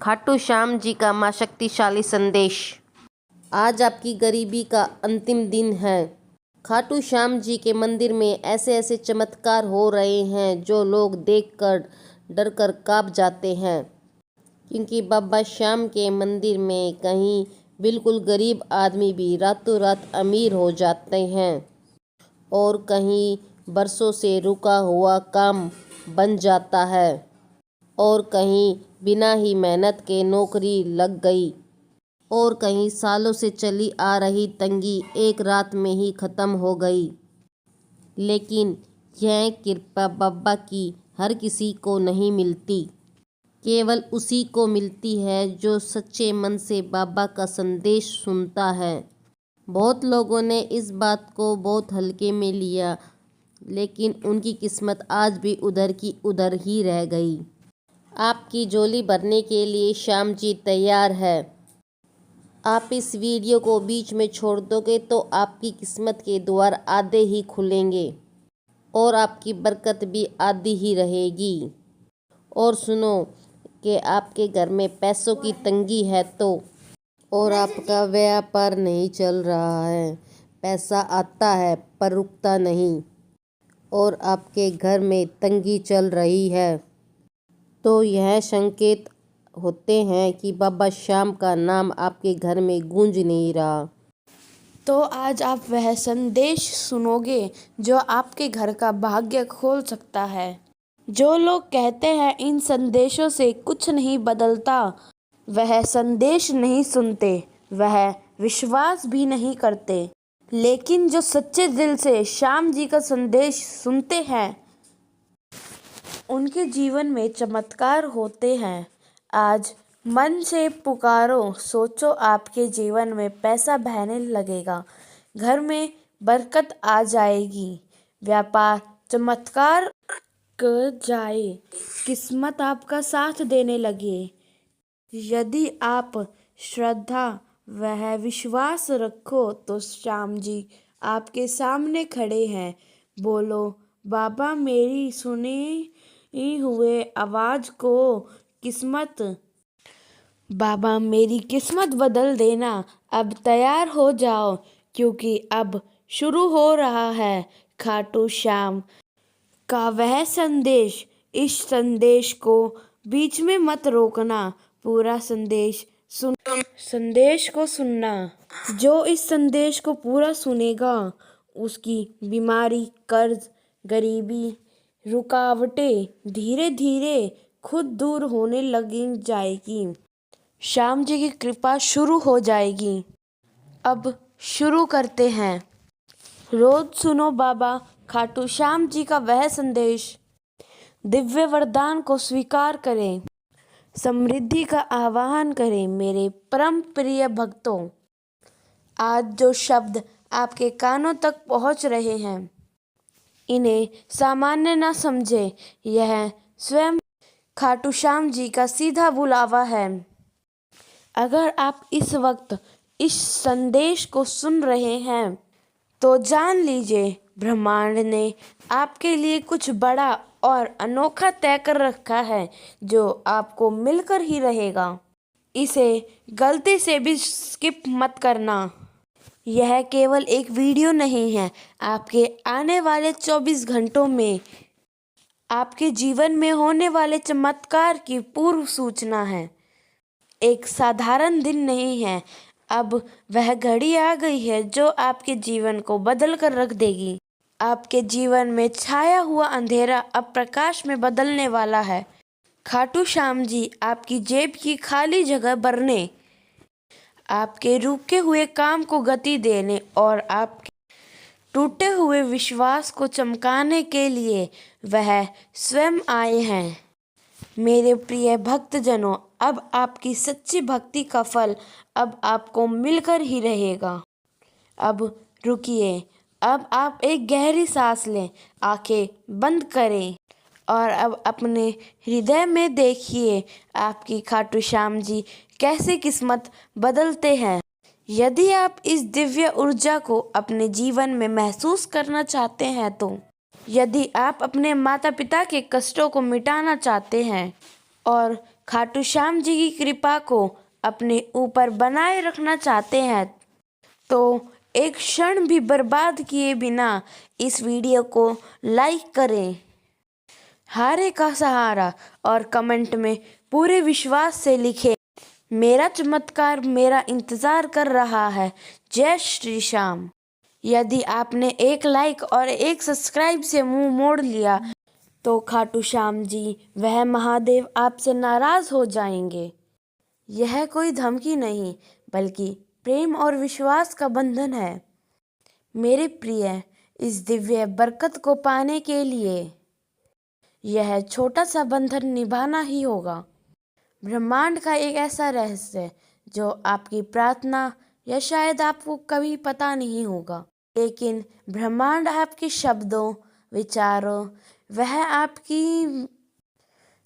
खाटू श्याम जी का मां शक्तिशाली संदेश। आज आपकी गरीबी का अंतिम दिन है। खाटू श्याम जी के मंदिर में ऐसे ऐसे चमत्कार हो रहे हैं जो लोग देखकर डर कर कांप जाते हैं, क्योंकि बाबा श्याम के मंदिर में कहीं बिल्कुल गरीब आदमी भी रातों रात अमीर हो जाते हैं और कहीं बरसों से रुका हुआ काम बन जाता है और कहीं बिना ही मेहनत के नौकरी लग गई और कहीं सालों से चली आ रही तंगी एक रात में ही ख़त्म हो गई। लेकिन यह कृपा बाबा की हर किसी को नहीं मिलती, केवल उसी को मिलती है जो सच्चे मन से बाबा का संदेश सुनता है। बहुत लोगों ने इस बात को बहुत हल्के में लिया, लेकिन उनकी किस्मत आज भी उधर की उधर ही रह गई। आपकी झोली भरने के लिए श्याम जी तैयार है। आप इस वीडियो को बीच में छोड़ दोगे तो आपकी किस्मत के द्वार आधे ही खुलेंगे और आपकी बरकत भी आधी ही रहेगी। और सुनो कि आपके घर में पैसों की तंगी है तो और आपका व्यापार नहीं चल रहा है, पैसा आता है पर रुकता नहीं और आपके घर में तंगी चल रही है, तो यह संकेत होते हैं कि बाबा श्याम का नाम आपके घर में गूंज नहीं रहा। तो आज आप वह संदेश सुनोगे जो आपके घर का भाग्य खोल सकता है। जो लोग कहते हैं इन संदेशों से कुछ नहीं बदलता, वह संदेश नहीं सुनते, वह विश्वास भी नहीं करते। लेकिन जो सच्चे दिल से श्याम जी का संदेश सुनते हैं, उनके जीवन में चमत्कार होते हैं। आज मन से पुकारो, सोचो आपके जीवन में पैसा बहने लगेगा, घर में बरकत आ जाएगी, व्यापार चमत्कार कर जाए, किस्मत आपका साथ देने लगे। यदि आप श्रद्धा वह विश्वास रखो तो श्याम जी आपके सामने खड़े हैं। बोलो, बाबा मेरी सुनी हुए आवाज़ को किस्मत, बाबा मेरी किस्मत बदल देना। अब तैयार हो जाओ, क्योंकि अब शुरू हो रहा है खाटू श्याम का वह संदेश। इस संदेश को बीच में मत रोकना, पूरा संदेश को सुनना। जो इस संदेश को पूरा सुनेगा, उसकी बीमारी, कर्ज, गरीबी, रुकावटें धीरे धीरे खुद दूर होने लग जाएगी। श्याम जी की कृपा शुरू हो जाएगी। अब शुरू करते हैं। रोज सुनो बाबा खाटू श्याम जी का वह संदेश। दिव्य वरदान को स्वीकार करें, समृद्धि का आवाहन करें। मेरे परम प्रिय भक्तों, आज जो शब्द आपके कानों तक पहुंच रहे हैं, इन्हें सामान्य न समझे। यह स्वयं खाटू श्याम जी का सीधा बुलावा है। अगर आप इस वक्त इस संदेश को सुन रहे हैं, तो जान लीजिए ब्रह्मांड ने आपके लिए कुछ बड़ा और अनोखा तय कर रखा है, जो आपको मिलकर ही रहेगा। इसे गलती से भी स्किप मत करना। यह केवल एक वीडियो नहीं है, आपके आने वाले 24 घंटों में आपके जीवन में होने वाले चमत्कार की पूर्व सूचना है। एक साधारण दिन नहीं है, अब वह घड़ी आ गई है जो आपके जीवन को बदल कर रख देगी। आपके जीवन में छाया हुआ अंधेरा अब प्रकाश में बदलने वाला है। खाटू श्याम जी आपकी जेब की खाली जगह भरने, आपके रुके हुए काम को गति देने और आपके टूटे हुए विश्वास को चमकाने के लिए वह स्वयं आए हैं। मेरे प्रिय भक्तजनों, अब आपकी सच्ची भक्ति का फल अब आपको मिलकर ही रहेगा। अब रुकिए, अब आप एक गहरी सांस लें, आंखें बंद करें और अब अपने हृदय में देखिए आपकी खाटू श्याम जी कैसे किस्मत बदलते हैं। यदि आप इस दिव्य ऊर्जा को अपने जीवन में महसूस करना चाहते हैं, तो यदि आप अपने माता पिता के कष्टों को मिटाना चाहते हैं और खाटू श्याम जी की कृपा को अपने ऊपर बनाए रखना चाहते हैं तो एक क्षण भी बर्बाद किए बिना इस वीडियो को लाइक करें। हारे का सहारा और कमेंट में पूरे विश्वास से लिखें, मेरा चमत्कार मेरा इंतज़ार कर रहा है। जय श्री श्याम। यदि आपने एक लाइक और एक सब्सक्राइब से मुंह मोड़ लिया तो खाटू श्याम जी वह महादेव आपसे नाराज हो जाएंगे। यह कोई धमकी नहीं बल्कि प्रेम और विश्वास का बंधन है। मेरे प्रिय, इस दिव्य बरकत को पाने के लिए यह छोटा सा बंधन निभाना ही होगा। ब्रह्मांड का एक ऐसा रहस्य जो आपकी प्रार्थना या शायद आपको कभी पता नहीं होगा, लेकिन ब्रह्मांड आपके शब्दों, विचारों, वह आपकी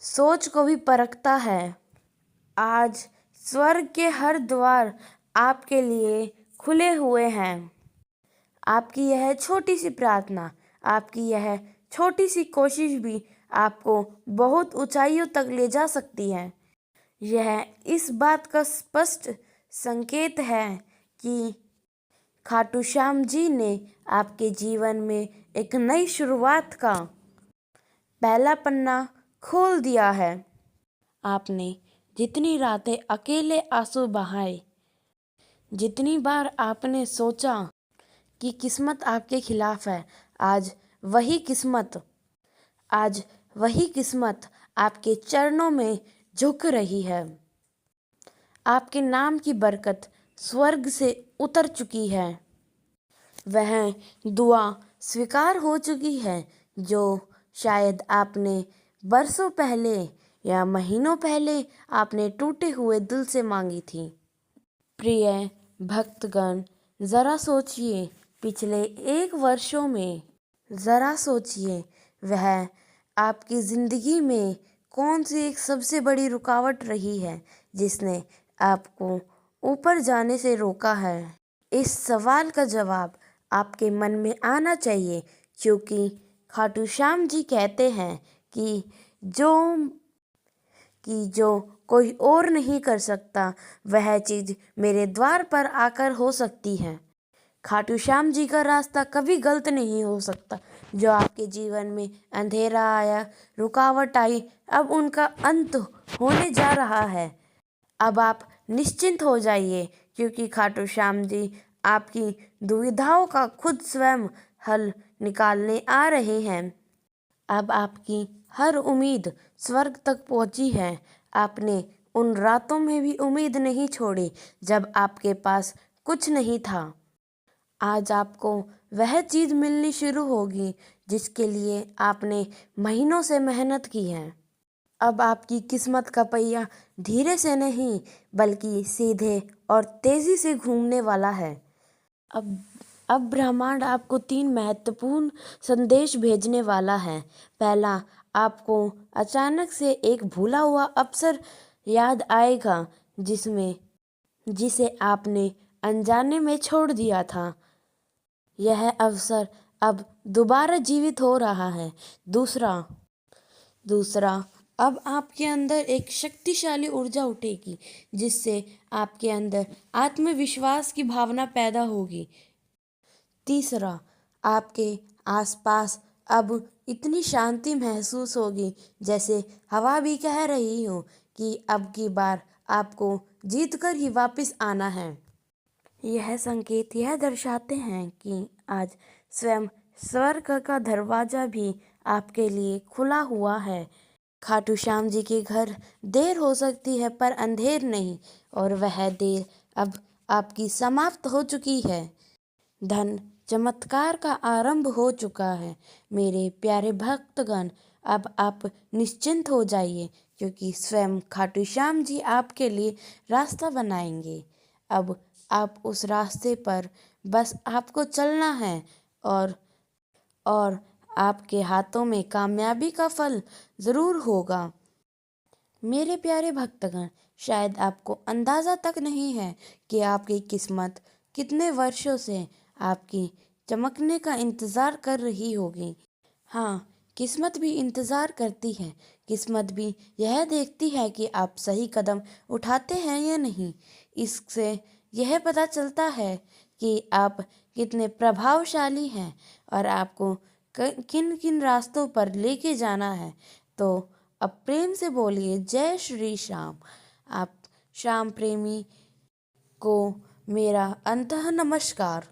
सोच को भी परखता है। आज स्वर्ग के हर द्वार आपके लिए खुले हुए हैं। आपकी यह छोटी सी प्रार्थना, आपकी यह छोटी सी कोशिश भी आपको बहुत ऊंचाइयों तक ले जा सकती है। यह इस बात का स्पष्ट संकेत है कि खाटू श्याम जी ने आपके जीवन में एक नई शुरुआत का पहला पन्ना खोल दिया है। आपने जितनी रातें अकेले आंसू बहाए, जितनी बार आपने सोचा कि किस्मत आपके खिलाफ है, आज वही किस्मत आपके चरणों में झुक रही है। आपके नाम की बरकत स्वर्ग से उतर चुकी है। वह दुआ स्वीकार हो चुकी है जो शायद आपने बरसों पहले या महीनों पहले आपने टूटे हुए दिल से मांगी थी। प्रिय भक्तगण, ज़रा सोचिए, पिछले 1 वर्षों में ज़रा सोचिए वह आपकी ज़िंदगी में कौन सी एक सबसे बड़ी रुकावट रही है जिसने आपको ऊपर जाने से रोका है। इस सवाल का जवाब आपके मन में आना चाहिए, क्योंकि खाटू श्याम जी कहते हैं कि जो कोई और नहीं कर सकता वह चीज़ मेरे द्वार पर आकर हो सकती है। खाटू श्याम जी का रास्ता कभी गलत नहीं हो सकता। जो आपके जीवन में अंधेरा आया, रुकावट आई, अब उनका अंत होने जा रहा है। अब आप निश्चिंत हो जाइए, क्योंकि खाटू श्याम जी आपकी दुविधाओं का खुद स्वयं हल निकालने आ रहे हैं। अब आपकी हर उम्मीद स्वर्ग तक पहुंची है। आपने उन रातों में भी उम्मीद नहीं छोड़ी जब आपके पास कुछ नहीं था। आज आपको वह चीज़ मिलनी शुरू होगी जिसके लिए आपने महीनों से मेहनत की है। अब आपकी किस्मत का पहिया धीरे से नहीं बल्कि सीधे और तेज़ी से घूमने वाला है। अब ब्रह्मांड आपको 3 महत्वपूर्ण संदेश भेजने वाला है। पहला, आपको अचानक से एक भूला हुआ अवसर याद आएगा जिसे आपने अनजाने में छोड़ दिया था। यह अवसर अब दोबारा जीवित हो रहा है। दूसरा, अब आपके अंदर एक शक्तिशाली ऊर्जा उठेगी जिससे आपके अंदर आत्मविश्वास की भावना पैदा होगी। तीसरा, आपके आसपास अब इतनी शांति महसूस होगी जैसे हवा भी कह रही हो कि अब की बार आपको जीतकर ही वापस आना है। यह संकेत यह दर्शाते हैं कि आज स्वयं स्वर्ग का दरवाज़ा भी आपके लिए खुला हुआ है। खाटू श्याम जी के घर देर हो सकती है पर अंधेर नहीं, और वह देर अब आपकी समाप्त हो चुकी है। धन चमत्कार का आरंभ हो चुका है। मेरे प्यारे भक्तगण, अब आप निश्चिंत हो जाइए, क्योंकि स्वयं खाटू श्याम जी आपके लिए रास्ता बनाएंगे। अब आप उस रास्ते पर बस आपको चलना है और आपके हाथों में कामयाबी का फल ज़रूर होगा। मेरे प्यारे भक्तगण, शायद आपको अंदाज़ा तक नहीं है कि आपकी किस्मत कितने वर्षों से आपकी चमकने का इंतज़ार कर रही होगी। हाँ, किस्मत भी इंतज़ार करती है। किस्मत भी यह देखती है कि आप सही कदम उठाते हैं या नहीं। इससे यह पता चलता है कि आप कितने प्रभावशाली हैं और आपको किन किन रास्तों पर लेके जाना है। तो अब प्रेम से बोलिए जय श्री श्याम। आप श्याम प्रेमी को मेरा अंतः नमस्कार।